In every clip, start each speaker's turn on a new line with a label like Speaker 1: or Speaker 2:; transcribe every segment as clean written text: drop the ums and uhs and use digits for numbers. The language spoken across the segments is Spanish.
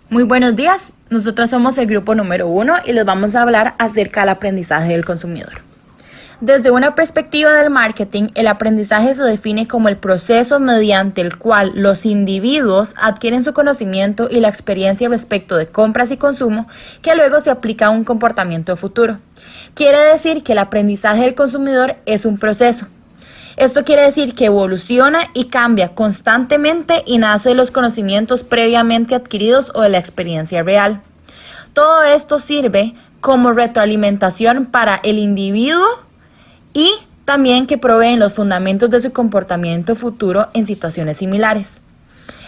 Speaker 1: Muy buenos días, nosotros somos el grupo número 1 y les vamos a hablar acerca del aprendizaje del consumidor. Desde una perspectiva del marketing, el aprendizaje se define como el proceso mediante el cual los individuos adquieren su conocimiento y la experiencia respecto de compras y consumo que luego se aplica a un comportamiento futuro. Quiere decir que el aprendizaje del consumidor es un proceso. Esto quiere decir que evoluciona y cambia constantemente y nace de los conocimientos previamente adquiridos o de la experiencia real. Todo esto sirve como retroalimentación para el individuo y también que proveen los fundamentos de su comportamiento futuro en situaciones similares.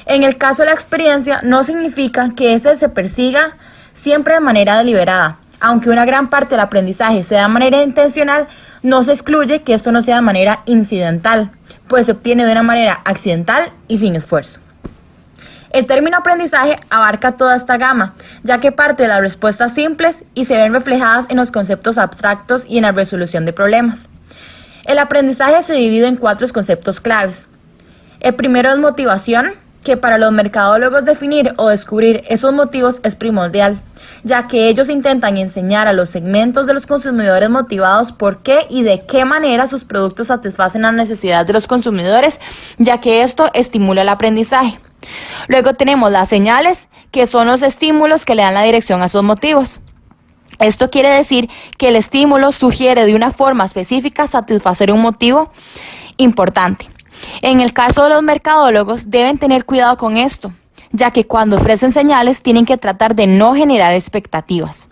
Speaker 1: En el caso de la experiencia, no significa que éste se persiga siempre de manera deliberada. Aunque una gran parte del aprendizaje sea de manera intencional, no se excluye que esto no sea de manera incidental, pues se obtiene de una manera accidental y sin esfuerzo. El término aprendizaje abarca toda esta gama, ya que parte de las respuestas simples y se ven reflejadas en los conceptos abstractos y en la resolución de problemas. El aprendizaje se divide en 4 conceptos claves. El primero es motivación, que para los mercadólogos definir o descubrir esos motivos es primordial, ya que ellos intentan enseñar a los segmentos de los consumidores motivados por qué y de qué manera sus productos satisfacen las necesidades de los consumidores, ya que esto estimula el aprendizaje. Luego tenemos las señales, que son los estímulos que le dan la dirección a sus motivos. Esto quiere decir que el estímulo sugiere de una forma específica satisfacer un motivo importante. En el caso de los mercadólogos deben tener cuidado con esto, ya que cuando ofrecen señales tienen que tratar de no generar expectativas.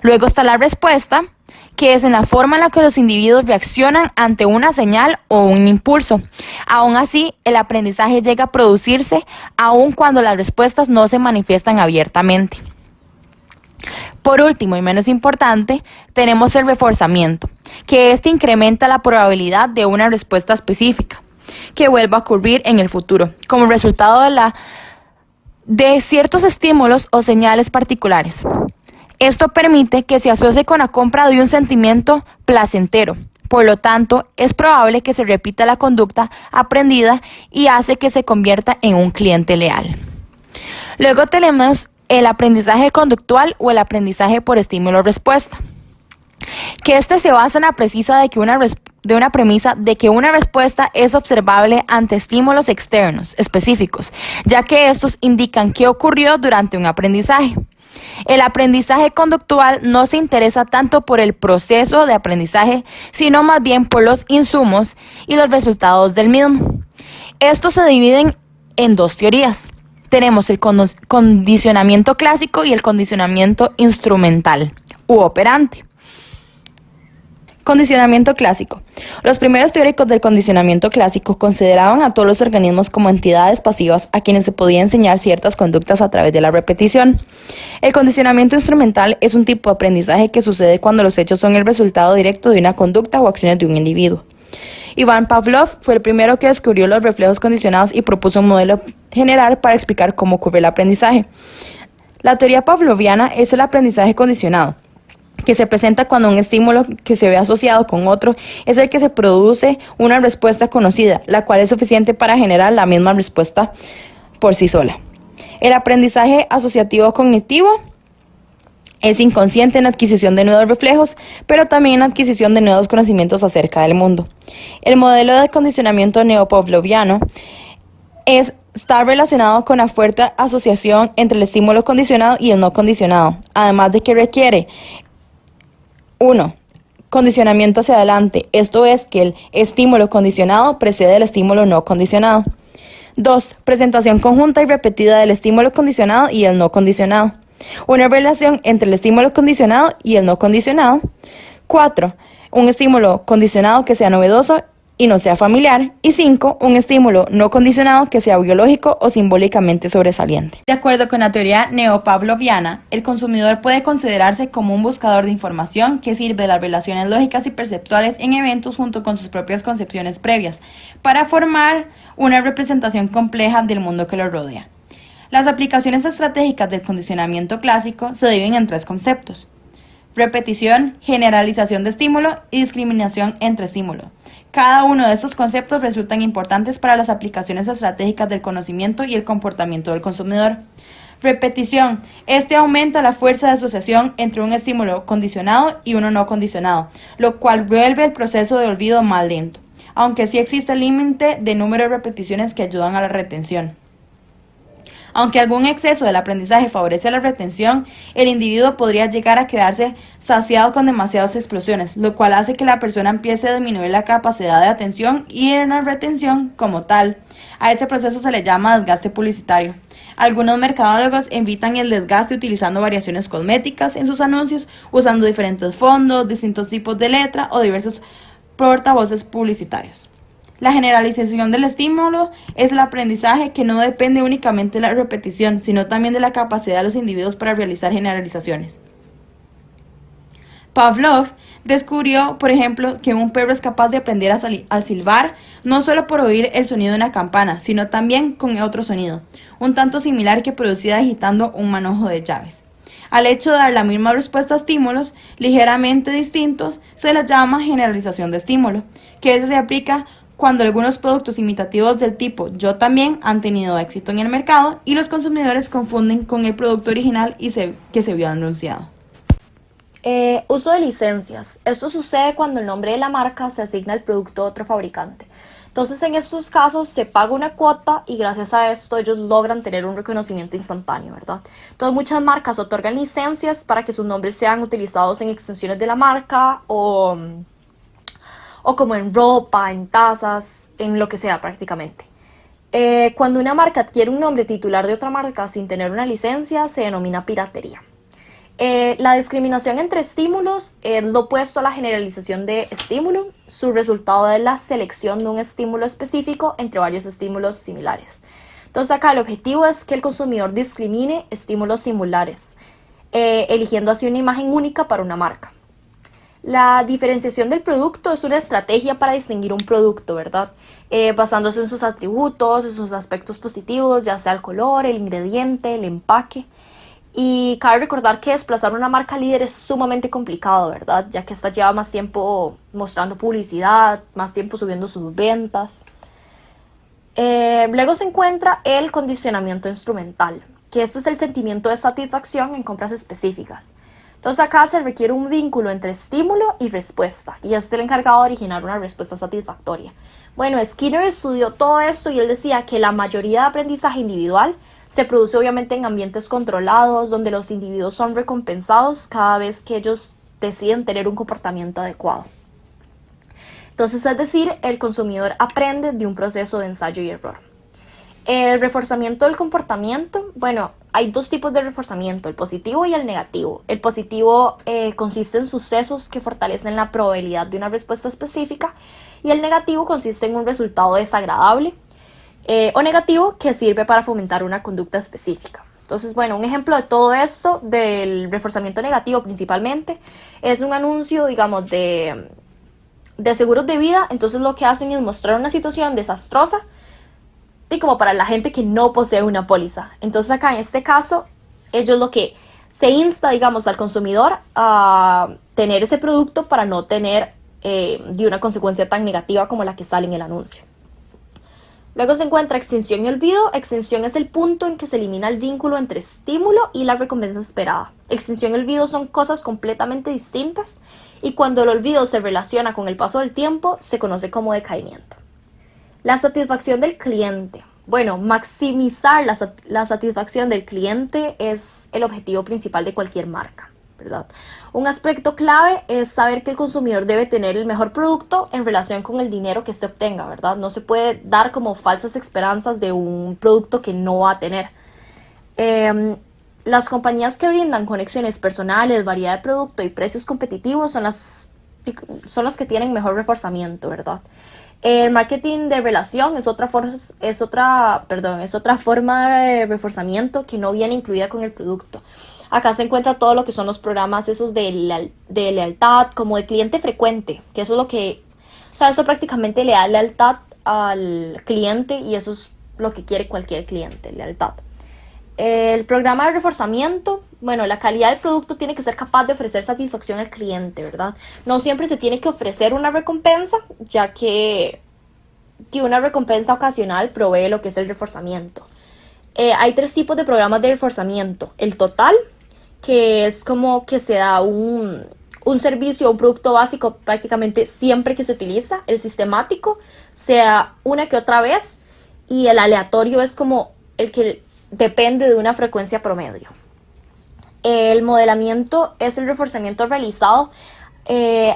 Speaker 1: Luego está la respuesta, que es en la forma en la que los individuos reaccionan ante una señal o un impulso. Aún así, el aprendizaje llega a producirse aun cuando las respuestas no se manifiestan abiertamente. Por último y menos importante, tenemos el reforzamiento, que este incrementa la probabilidad de una respuesta específica que vuelva a ocurrir en el futuro, como resultado de ciertos estímulos o señales particulares. Esto permite que se asocie con la compra de un sentimiento placentero. Por lo tanto, es probable que se repita la conducta aprendida y hace que se convierta en un cliente leal. Luego tenemos el aprendizaje conductual o el aprendizaje por estímulo-respuesta, que este se basa en la premisa de que una respuesta es observable ante estímulos externos específicos, ya que estos indican qué ocurrió durante un aprendizaje. El aprendizaje conductual no se interesa tanto por el proceso de aprendizaje, sino más bien por los insumos y los resultados del mismo. Estos se dividen en 2 teorías. Tenemos el condicionamiento clásico y el condicionamiento instrumental u operante. Condicionamiento clásico. Los primeros teóricos del condicionamiento clásico consideraban a todos los organismos como entidades pasivas a quienes se podía enseñar ciertas conductas a través de la repetición. El condicionamiento instrumental es un tipo de aprendizaje que sucede cuando los hechos son el resultado directo de una conducta o acciones de un individuo. Iván Pavlov fue el primero que descubrió los reflejos condicionados y propuso un modelo general para explicar cómo ocurre el aprendizaje. La teoría pavloviana es el aprendizaje condicionado, que se presenta cuando un estímulo que se ve asociado con otro es el que se produce una respuesta conocida, la cual es suficiente para generar la misma respuesta por sí sola. El aprendizaje asociativo cognitivo es inconsciente en la adquisición de nuevos reflejos, pero también en la adquisición de nuevos conocimientos acerca del mundo. El modelo de condicionamiento neopavloviano está relacionado con la fuerte asociación entre el estímulo condicionado y el no condicionado, además de que requiere 1. Condicionamiento hacia adelante, esto es que el estímulo condicionado precede al estímulo no condicionado. 2. Presentación conjunta y repetida del estímulo condicionado y el no condicionado. Una relación entre el estímulo condicionado y el no condicionado. 4. Un estímulo condicionado que sea novedoso y no sea familiar. Y 5. Un estímulo no condicionado que sea biológico o simbólicamente sobresaliente. De acuerdo con la teoría neopavloviana, el consumidor puede considerarse como un buscador de información que sirve de las relaciones lógicas y perceptuales en eventos junto con sus propias concepciones previas para formar una representación compleja del mundo que lo rodea. Las aplicaciones estratégicas del condicionamiento clásico se dividen en 3 conceptos: repetición, generalización de estímulo y discriminación entre estímulo. Cada uno de estos conceptos resultan importantes para las aplicaciones estratégicas del conocimiento y el comportamiento del consumidor. Repetición. Este aumenta la fuerza de asociación entre un estímulo condicionado y uno no condicionado, lo cual vuelve el proceso de olvido más lento, aunque sí existe el límite de número de repeticiones que ayudan a la retención. Aunque algún exceso del aprendizaje favorece la retención, el individuo podría llegar a quedarse saciado con demasiadas explosiones, lo cual hace que la persona empiece a disminuir la capacidad de atención y de la retención como tal. A este proceso se le llama desgaste publicitario. Algunos mercadólogos evitan el desgaste utilizando variaciones cosméticas en sus anuncios, usando diferentes fondos, distintos tipos de letra o diversos portavoces publicitarios. La generalización del estímulo es el aprendizaje que no depende únicamente de la repetición, sino también de la capacidad de los individuos para realizar generalizaciones. Pavlov descubrió, por ejemplo, que un perro es capaz de aprender a silbar no solo por oír el sonido de una campana, sino también con otro sonido, un tanto similar que producida agitando un manojo de llaves. Al hecho de dar la misma respuesta a estímulos ligeramente distintos, se les llama generalización de estímulo, que se aplica cuando algunos productos imitativos del tipo yo también han tenido éxito en el mercado y los consumidores confunden con el producto original que se vio anunciado.
Speaker 2: Uso de licencias. Esto sucede cuando el nombre de la marca se asigna al producto de otro fabricante. Entonces, en estos casos se paga una cuota y gracias a esto ellos logran tener un reconocimiento instantáneo, ¿verdad? Entonces, muchas marcas otorgan licencias para que sus nombres sean utilizados en extensiones de la marca o como en ropa, en tazas, en lo que sea prácticamente. Cuando una marca adquiere un nombre titular de otra marca sin tener una licencia, se denomina piratería. La discriminación entre estímulos es lo opuesto a la generalización de estímulo. Su resultado es la selección de un estímulo específico entre varios estímulos similares. Entonces acá el objetivo es que el consumidor discrimine estímulos similares, eligiendo así una imagen única para una marca. La diferenciación del producto es una estrategia para distinguir un producto, ¿verdad? Basándose en sus atributos, en sus aspectos positivos, ya sea el color, el ingrediente, el empaque. Y cabe recordar que desplazar una marca líder es sumamente complicado, ¿verdad? Ya que esta lleva más tiempo mostrando publicidad, más tiempo subiendo sus ventas. Luego se encuentra el condicionamiento instrumental, que este es el sentimiento de satisfacción en compras específicas. Entonces acá se requiere un vínculo entre estímulo y respuesta, y este es el encargado de originar una respuesta satisfactoria. Bueno, Skinner estudió todo esto y él decía que la mayoría de aprendizaje individual se produce obviamente en ambientes controlados, donde los individuos son recompensados cada vez que ellos deciden tener un comportamiento adecuado. Entonces, es decir, el consumidor aprende de un proceso de ensayo y error. El reforzamiento del comportamiento, bueno, hay dos tipos de reforzamiento, el positivo y el negativo. El positivo consiste en sucesos que fortalecen la probabilidad de una respuesta específica y el negativo consiste en un resultado desagradable o negativo que sirve para fomentar una conducta específica. Entonces, bueno, un ejemplo de todo esto, del reforzamiento negativo principalmente, es un anuncio, digamos, de seguros de vida. Entonces lo que hacen es mostrar una situación desastrosa y como para la gente que no posee una póliza. Entonces acá en este caso, ellos lo que se insta, digamos, al consumidor a tener ese producto para no tener de una consecuencia tan negativa como la que sale en el anuncio. Luego se encuentra extinción y olvido. Extinción es el punto en que se elimina el vínculo entre estímulo y la recompensa esperada. Extinción y olvido son cosas completamente distintas y cuando el olvido se relaciona con el paso del tiempo, se conoce como decaimiento. La satisfacción del cliente. Bueno, maximizar la satisfacción del cliente es el objetivo principal de cualquier marca, ¿verdad? Un aspecto clave es saber que el consumidor debe tener el mejor producto en relación con el dinero que éste obtenga, ¿verdad? No se puede dar como falsas esperanzas de un producto que no va a tener. Las compañías que brindan conexiones personales, variedad de producto y precios competitivos son las que tienen mejor reforzamiento, ¿verdad? El marketing de relación es otra forma de reforzamiento que no viene incluida con el producto. Acá se encuentra todo lo que son los programas esos de lealtad, como de cliente frecuente, que eso es lo que, o sea, eso prácticamente le da lealtad al cliente y eso es lo que quiere cualquier cliente, lealtad. El programa de reforzamiento, bueno, la calidad del producto tiene que ser capaz de ofrecer satisfacción al cliente, ¿verdad? No siempre se tiene que ofrecer una recompensa, ya que una recompensa ocasional provee lo que es el reforzamiento. Hay 3 tipos de programas de reforzamiento. El total, que es como que se da un servicio, un producto básico prácticamente siempre que se utiliza. El sistemático, sea una que otra vez. Y el aleatorio es como el que depende de una frecuencia promedio. El modelamiento es el reforzamiento realizado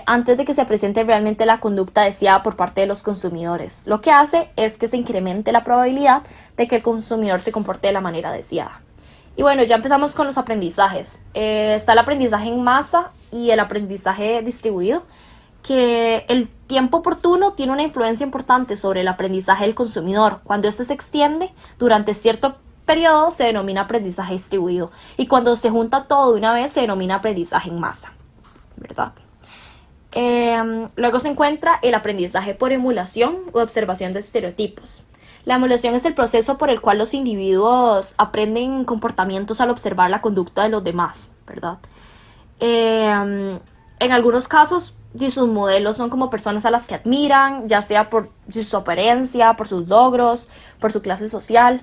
Speaker 2: antes de que se presente realmente la conducta deseada por parte de los consumidores. Lo que hace es que se incremente la probabilidad de que el consumidor se comporte de la manera deseada. Y bueno, ya empezamos con los aprendizajes. Está el aprendizaje en masa y el aprendizaje distribuido, que el tiempo oportuno tiene una influencia importante sobre el aprendizaje del consumidor. Cuando este se extiende durante cierto periodo se denomina aprendizaje distribuido, y cuando se junta todo de una vez se denomina aprendizaje en masa, ¿verdad? Luego se encuentra el aprendizaje por emulación o observación de estereotipos. La emulación es el proceso por el cual los individuos aprenden comportamientos al observar la conducta de los demás, ¿verdad? En algunos casos, sus modelos son como personas a las que admiran, ya sea por su apariencia, por sus logros, por su clase social.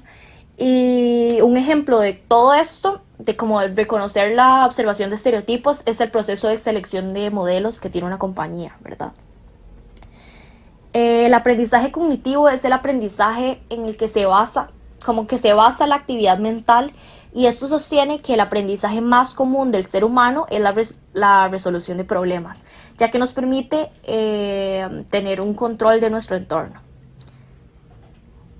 Speaker 2: Y un ejemplo de todo esto, de cómo reconocer la observación de estereotipos, es el proceso de selección de modelos que tiene una compañía, ¿verdad? El aprendizaje cognitivo es el aprendizaje en el que se basa la actividad mental, y esto sostiene que el aprendizaje más común del ser humano es la resolución de problemas, ya que nos permite tener un control de nuestro entorno.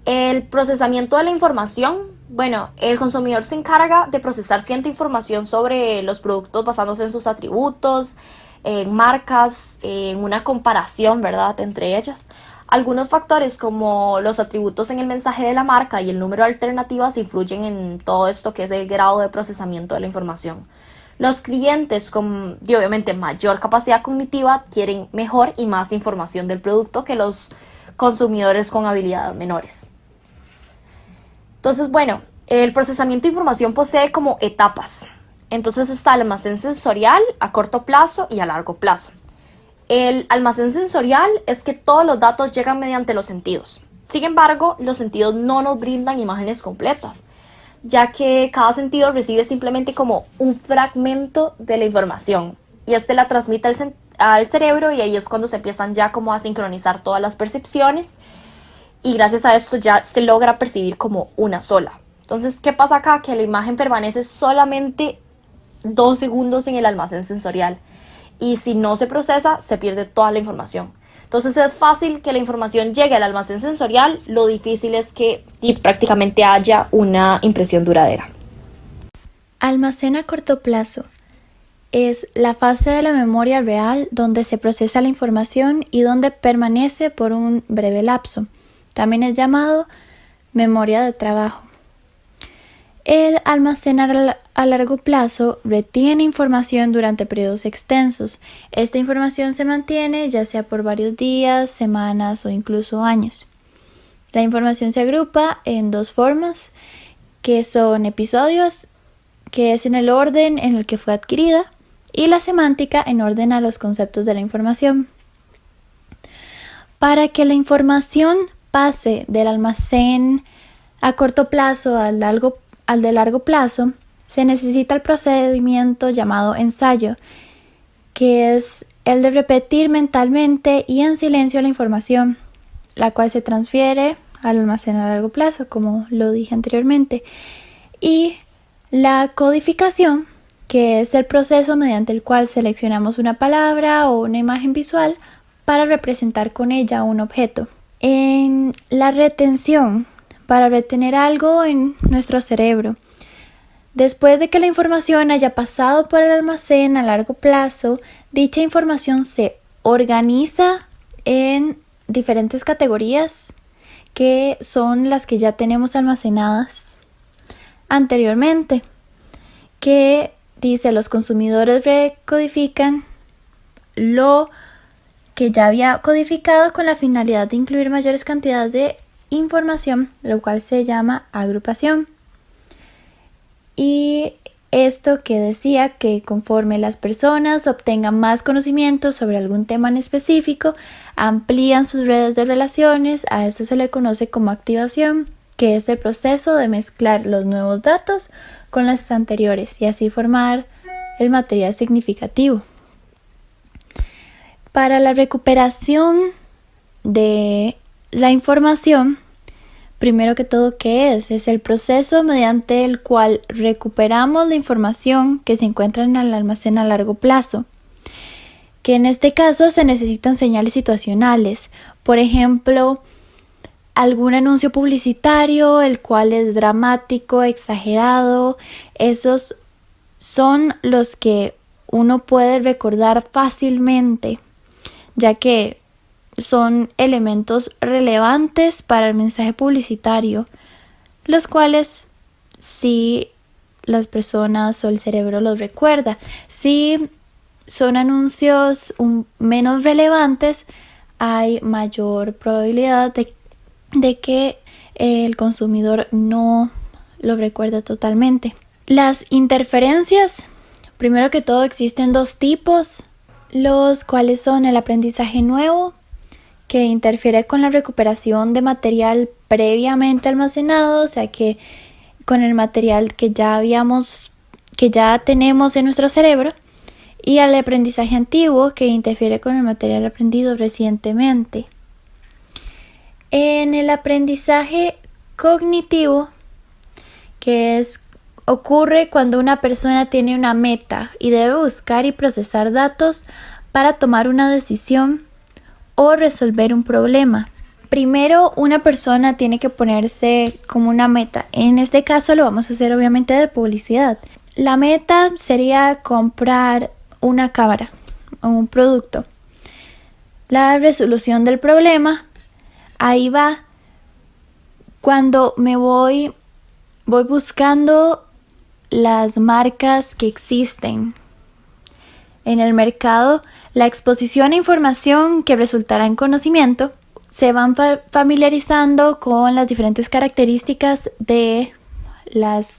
Speaker 2: El procesamiento de la información. Bueno, el consumidor se encarga de procesar cierta información sobre los productos basándose en sus atributos, en marcas, en una comparación, ¿verdad?, entre ellas. Algunos factores como los atributos en el mensaje de la marca y el número de alternativas influyen en todo esto que es el grado de procesamiento de la información. Los clientes con, obviamente, mayor capacidad cognitiva quieren mejor y más información del producto que los consumidores con habilidades menores. Entonces, bueno, el procesamiento de información posee como etapas. Entonces está el almacén sensorial a corto plazo y a largo plazo. El almacén sensorial es que todos los datos llegan mediante los sentidos. Sin embargo, los sentidos no nos brindan imágenes completas, ya que cada sentido recibe simplemente como un fragmento de la información, y este la transmite al cerebro, y ahí es cuando se empiezan ya como a sincronizar todas las percepciones, y gracias a esto ya se logra percibir como una sola. Entonces, ¿qué pasa acá? Que la imagen permanece solamente 2 segundos en el almacén sensorial, y si no se procesa, se pierde toda la información. Entonces es fácil que la información llegue al almacén sensorial, lo difícil es que prácticamente haya una impresión duradera.
Speaker 3: Almacén a corto plazo es la fase de la memoria real donde se procesa la información y donde permanece por un breve lapso. También es llamado memoria de trabajo. El almacén a largo plazo retiene información durante periodos extensos. Esta información se mantiene ya sea por varios días, semanas o incluso años. La información se agrupa en 2 formas, que son episodios, que es en el orden en el que fue adquirida, y la semántica, en orden a los conceptos de la información. Para que la información pase del almacén a corto plazo al de largo plazo, se necesita el procedimiento llamado ensayo, que es el de repetir mentalmente y en silencio la información, la cual se transfiere al almacén a largo plazo, como lo dije anteriormente. Y la codificación, que es el proceso mediante el cual seleccionamos una palabra o una imagen visual para representar con ella un objeto. En la retención, para retener algo en nuestro cerebro. Después de que la información haya pasado por el almacén a largo plazo, dicha información se organiza en diferentes categorías, que son las que ya tenemos almacenadas anteriormente, que dice: los consumidores recodifican lo que ya había codificado con la finalidad de incluir mayores cantidades de información, lo cual se llama agrupación. Y esto que decía que conforme las personas obtengan más conocimiento sobre algún tema en específico, amplían sus redes de relaciones. A esto se le conoce como activación. que es el proceso de mezclar los nuevos datos con los anteriores y así formar el material significativo. Para la recuperación de la información, primero que todo, ¿qué es? Es el proceso mediante el cual recuperamos la información que se encuentra en el almacén a largo plazo, que en este caso se necesitan señales situacionales, por ejemplo, algún anuncio publicitario, el cual es dramático, exagerado. Esos son los que uno puede recordar fácilmente, ya que son elementos relevantes para el mensaje publicitario, los cuales sí las personas o el cerebro los recuerda. Si son anuncios menos relevantes, hay mayor probabilidad de que el consumidor no lo recuerde totalmente. Las interferencias, primero que todo, existen dos tipos, los cuales son el aprendizaje nuevo, que interfiere con la recuperación de material previamente almacenado, o sea que con el material que ya tenemos en nuestro cerebro, y el aprendizaje antiguo, que interfiere con el material aprendido recientemente. En el aprendizaje cognitivo, ocurre cuando una persona tiene una meta y debe buscar y procesar datos para tomar una decisión o resolver un problema. Primero, una persona tiene que ponerse como una meta. En este caso lo vamos a hacer obviamente de publicidad. La meta sería comprar una cámara o un producto. La resolución del problema, ahí va cuando me voy buscando las marcas que existen en el mercado, la exposición a información que resultará en conocimiento, se van familiarizando con las diferentes características de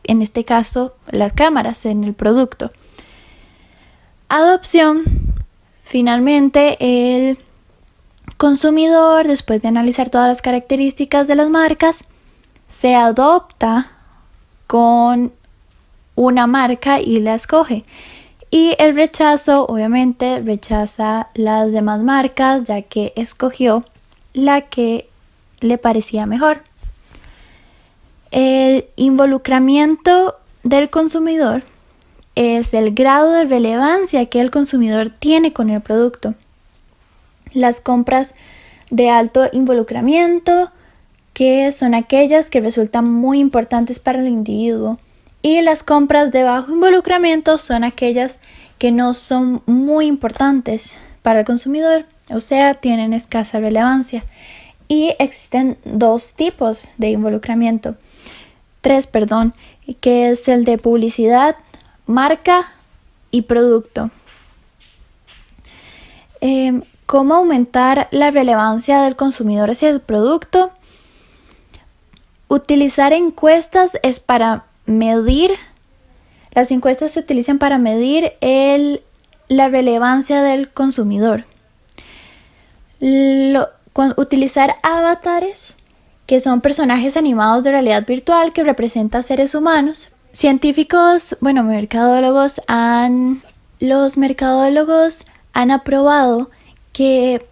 Speaker 3: en este caso, las cámaras en el producto. Adopción, finalmente el consumidor, después de analizar todas las características de las marcas, se adopta con una marca y la escoge. Y el rechazo, obviamente, rechaza las demás marcas, ya que escogió la que le parecía mejor. El involucramiento del consumidor es el grado de relevancia que el consumidor tiene con el producto. Las compras de alto involucramiento, que son aquellas que resultan muy importantes para el individuo, y las compras de bajo involucramiento son aquellas que no son muy importantes para el consumidor, o sea, tienen escasa relevancia. Y existen dos tipos de involucramiento, que es el de publicidad, marca y producto. ¿Cómo aumentar la relevancia del consumidor hacia el producto? Utilizar encuestas es para medir. Las encuestas se utilizan para medir la relevancia del consumidor. Utilizar avatares, que son personajes animados de realidad virtual que representan seres humanos. Científicos, los mercadólogos han aprobado que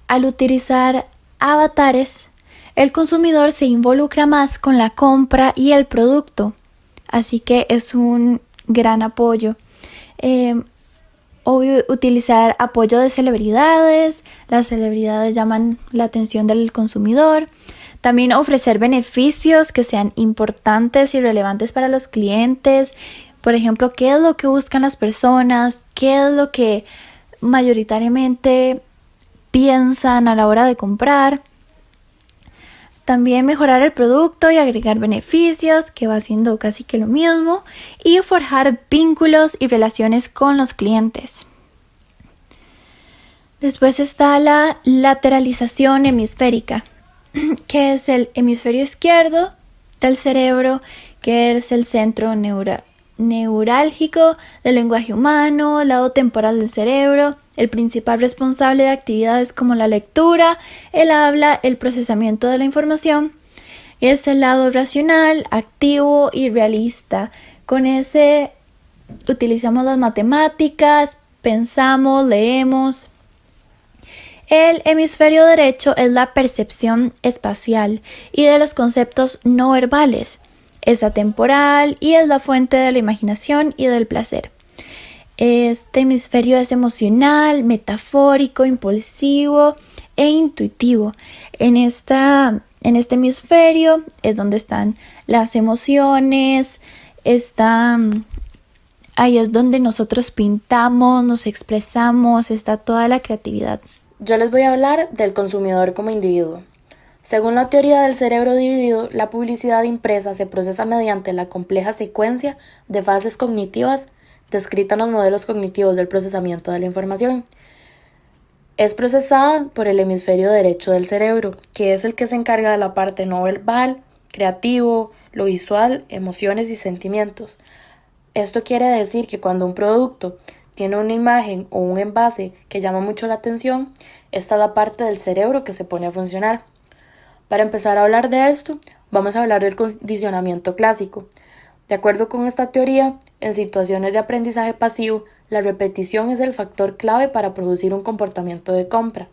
Speaker 3: al utilizar avatares, el consumidor se involucra más con la compra y el producto, así que es un gran apoyo. Obvio, utilizar apoyo de celebridades, las celebridades llaman la atención del consumidor. También ofrecer beneficios que sean importantes y relevantes para los clientes. Por ejemplo, qué es lo que buscan las personas, qué es lo que mayoritariamente piensan a la hora de comprar. También mejorar el producto y agregar beneficios, que va siendo casi que lo mismo, y forjar vínculos y relaciones con los clientes. Después está la lateralización hemisférica, que es el hemisferio izquierdo del cerebro, que es el centro neurálgico del lenguaje humano, lado temporal del cerebro, el principal responsable de actividades como la lectura, el habla, el procesamiento de la información, Es el lado racional, activo y realista. Con ese utilizamos las matemáticas, pensamos, leemos. El hemisferio derecho es la percepción espacial y de los conceptos no verbales. Es atemporal y es la fuente de la imaginación y del placer. Este hemisferio es emocional, metafórico, impulsivo e intuitivo. En este hemisferio es donde están las emociones, ahí es donde nosotros pintamos, nos expresamos, está toda la creatividad.
Speaker 1: Yo les voy a hablar del consumidor como individuo. Según la teoría del cerebro dividido, la publicidad impresa se procesa mediante la compleja secuencia de fases cognitivas descrita en los modelos cognitivos del procesamiento de la información. Es procesada por el hemisferio derecho del cerebro, que es el que se encarga de la parte no verbal, creativo, lo visual, emociones y sentimientos. Esto quiere decir que cuando un producto tiene una imagen o un envase que llama mucho la atención, esta es la parte del cerebro que se pone a funcionar. Para empezar a hablar de esto, vamos a hablar del condicionamiento clásico. De acuerdo con esta teoría, en situaciones de aprendizaje pasivo, la repetición es el factor clave para producir un comportamiento de compra.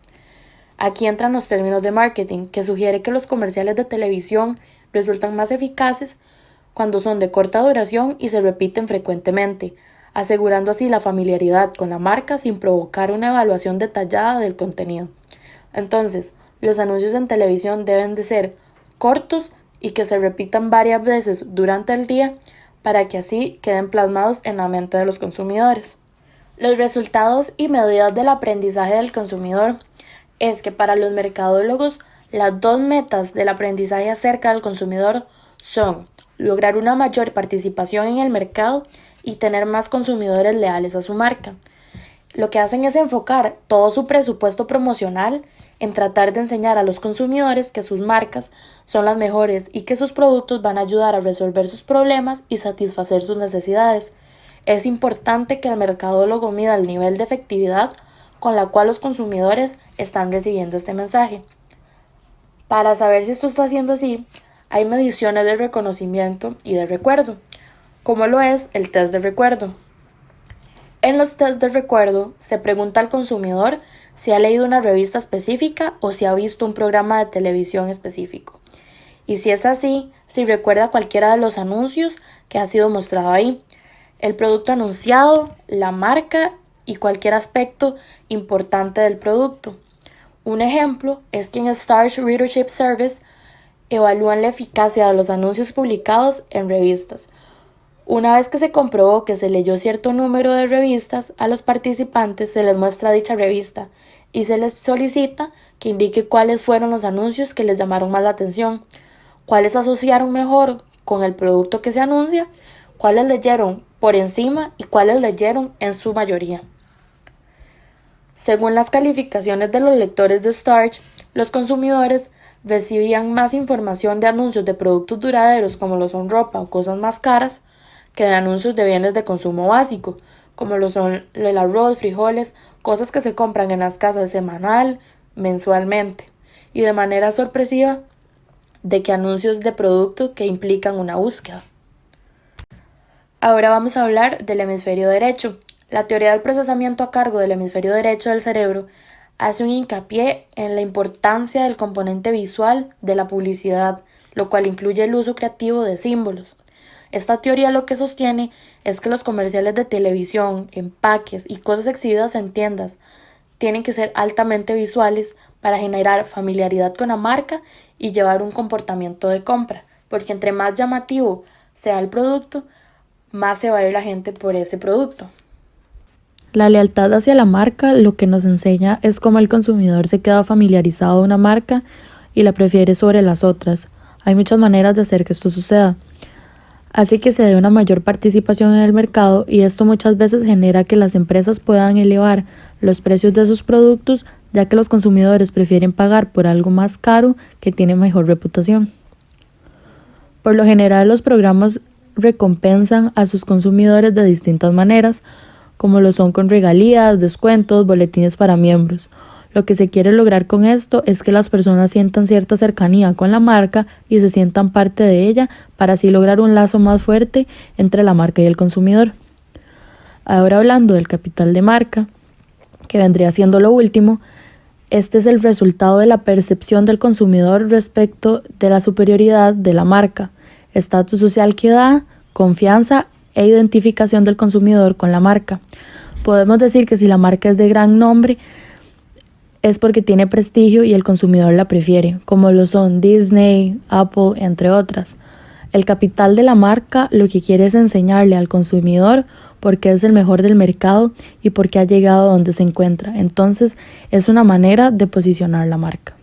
Speaker 1: Aquí entran los términos de marketing, que sugiere que los comerciales de televisión resultan más eficaces cuando son de corta duración y se repiten frecuentemente, asegurando así la familiaridad con la marca sin provocar una evaluación detallada del contenido. Entonces, los anuncios en televisión deben de ser cortos y que se repitan varias veces durante el día para que así queden plasmados en la mente de los consumidores. Los resultados y medidas del aprendizaje del consumidor es que para los mercadólogos las dos metas del aprendizaje acerca del consumidor son lograr una mayor participación en el mercado y tener más consumidores leales a su marca. Lo que hacen es enfocar todo su presupuesto promocional en tratar de enseñar a los consumidores que sus marcas son las mejores y que sus productos van a ayudar a resolver sus problemas y satisfacer sus necesidades. Es importante que el mercadólogo mida el nivel de efectividad con la cual los consumidores están recibiendo este mensaje. Para saber si esto está siendo así, hay mediciones de reconocimiento y de recuerdo, como lo es el test de recuerdo. En los test de recuerdo se pregunta al consumidor si ha leído una revista específica o si ha visto un programa de televisión específico. Y si es así, si recuerda cualquiera de los anuncios que ha sido mostrado ahí, el producto anunciado, la marca y cualquier aspecto importante del producto. Un ejemplo es que en Starch Readership Service evalúan la eficacia de los anuncios publicados en revistas. Una vez que se comprobó que se leyó cierto número de revistas, a los participantes se les muestra dicha revista y se les solicita que indique cuáles fueron los anuncios que les llamaron más la atención, cuáles asociaron mejor con el producto que se anuncia, cuáles leyeron por encima y cuáles leyeron en su mayoría. Según las calificaciones de los lectores de Starch, los consumidores recibían más información de anuncios de productos duraderos como lo son ropa o cosas más caras que de anuncios de bienes de consumo básico, como lo son el arroz, frijoles, cosas que se compran en las casas semanal, mensualmente, y de manera sorpresiva de que anuncios de productos que implican una búsqueda. Ahora vamos a hablar del hemisferio derecho. La teoría del procesamiento a cargo del hemisferio derecho del cerebro hace un hincapié en la importancia del componente visual de la publicidad, lo cual incluye el uso creativo de símbolos. Esta teoría lo que sostiene es que los comerciales de televisión, empaques y cosas exhibidas en tiendas tienen que ser altamente visuales para generar familiaridad con la marca y llevar un comportamiento de compra, porque entre más llamativo sea el producto, más se va a ir la gente por ese producto.
Speaker 4: La lealtad hacia la marca lo que nos enseña es cómo el consumidor se queda familiarizado de una marca y la prefiere sobre las otras. Hay muchas maneras de hacer que esto suceda. Hace que se dé una mayor participación en el mercado y esto muchas veces genera que las empresas puedan elevar los precios de sus productos, ya que los consumidores prefieren pagar por algo más caro que tiene mejor reputación. Por lo general, los programas recompensan a sus consumidores de distintas maneras, como lo son con regalías, descuentos, boletines para miembros. Lo que se quiere lograr con esto es que las personas sientan cierta cercanía con la marca y se sientan parte de ella para así lograr un lazo más fuerte entre la marca y el consumidor. Ahora hablando del capital de marca, que vendría siendo lo último, este es el resultado de la percepción del consumidor respecto de la superioridad de la marca, estatus social que da, confianza e identificación del consumidor con la marca. Podemos decir que si la marca es de gran nombre, es porque tiene prestigio y el consumidor la prefiere, como lo son Disney, Apple, entre otras. El capital de la marca lo que quiere es enseñarle al consumidor por qué es el mejor del mercado y por qué ha llegado a donde se encuentra. Entonces, es una manera de posicionar la marca.